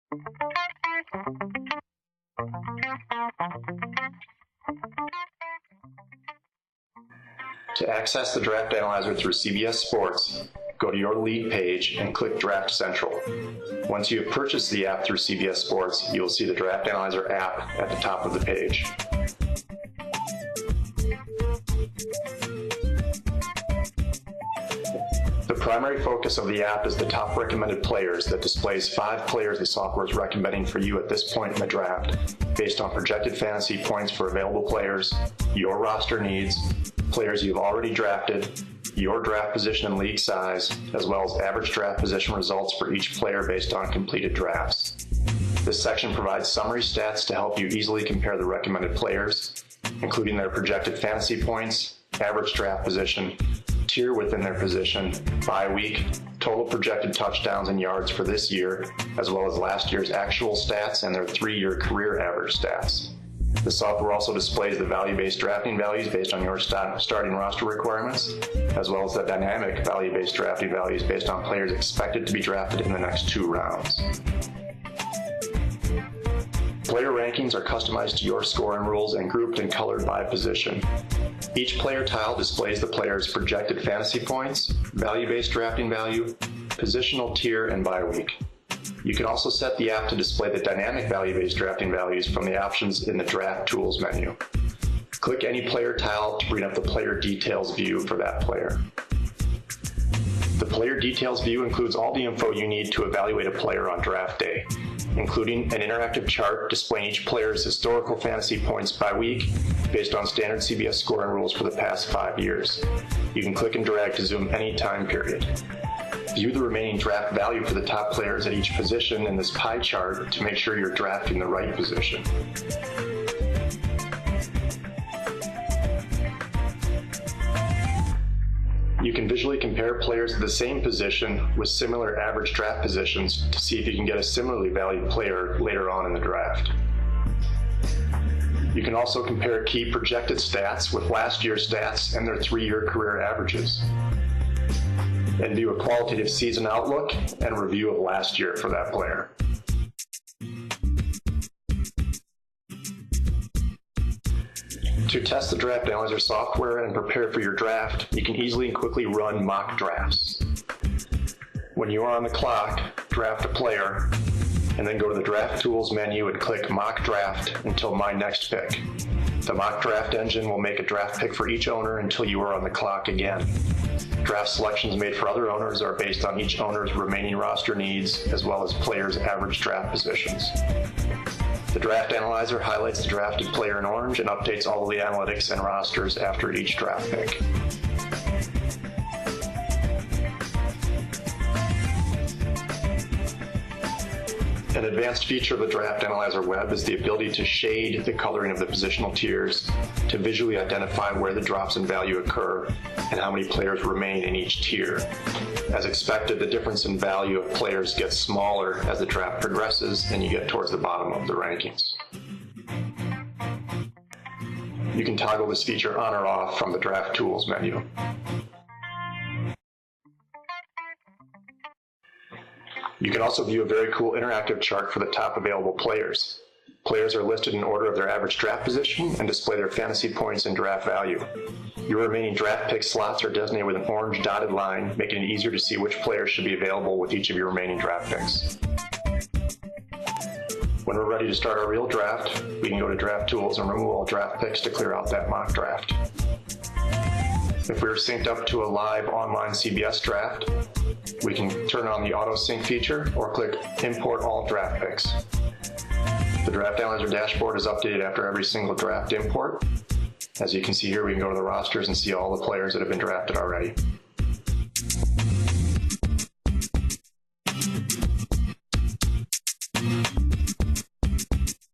To access the Draft Analyzer through CBS Sports, go to your league page and click Draft Central. Once you have purchased the app through CBS Sports, you will see the Draft Analyzer app at the top of the page. The primary focus of the app is the top recommended players that displays 5 players the software is recommending for you at this point in the draft, based on projected fantasy points for available players, your roster needs, players you've already drafted, your draft position and league size, as well as average draft position results for each player based on completed drafts. This section provides summary stats to help you easily compare the recommended players, including their projected fantasy points, average draft position, tier within their position, bye week, total projected touchdowns and yards for this year, as well as last year's actual stats and their 3-year career average stats. The software also displays the value-based drafting values based on your starting roster requirements, as well as the dynamic value-based drafting values based on players expected to be drafted in the next 2 rounds. Player rankings are customized to your scoring rules and grouped and colored by position. Each player tile displays the player's projected fantasy points, value-based drafting value, positional tier, and bye week. You can also set the app to display the dynamic value-based drafting values from the options in the Draft Tools menu. Click any player tile to bring up the Player Details view for that player. The Player Details view includes all the info you need to evaluate a player on draft day, including an interactive chart displaying each player's historical fantasy points by week based on standard CBS scoring rules for the past 5 years. You can click and drag to zoom any time period. View the remaining draft value for the top players at each position in this pie chart to make sure you're drafting the right position. You can visually compare players at the same position with similar average draft positions to see if you can get a similarly valued player later on in the draft. You can also compare key projected stats with last year's stats and their 3-year career averages, and view a qualitative season outlook and review of last year for that player. To test the Draft Analyzer software and prepare for your draft, you can easily and quickly run mock drafts. When you are on the clock, draft a player, and then go to the Draft Tools menu and click Mock Draft until My Next Pick. The mock draft engine will make a draft pick for each owner until you are on the clock again. Draft selections made for other owners are based on each owner's remaining roster needs, as well as players' average draft positions. The Draft Analyzer highlights the drafted player in orange and updates all of the analytics and rosters after each draft pick. An advanced feature of the Draft Analyzer web is the ability to shade the coloring of the positional tiers to visually identify where the drops in value occur and how many players remain in each tier. As expected, the difference in value of players gets smaller as the draft progresses and you get towards the bottom of the rankings. You can toggle this feature on or off from the Draft Tools menu. You can also view a very cool interactive chart for the top available players. Players are listed in order of their average draft position and display their fantasy points and draft value. Your remaining draft pick slots are designated with an orange dotted line, making it easier to see which players should be available with each of your remaining draft picks. When we're ready to start our real draft, we can go to Draft Tools and remove all draft picks to clear out that mock draft. If we're synced up to a live online CBS draft, we can turn on the auto sync feature or click Import All Draft Picks. The Draft Analyzer dashboard is updated after every single draft import. As you can see here, we can go to the rosters and see all the players that have been drafted already.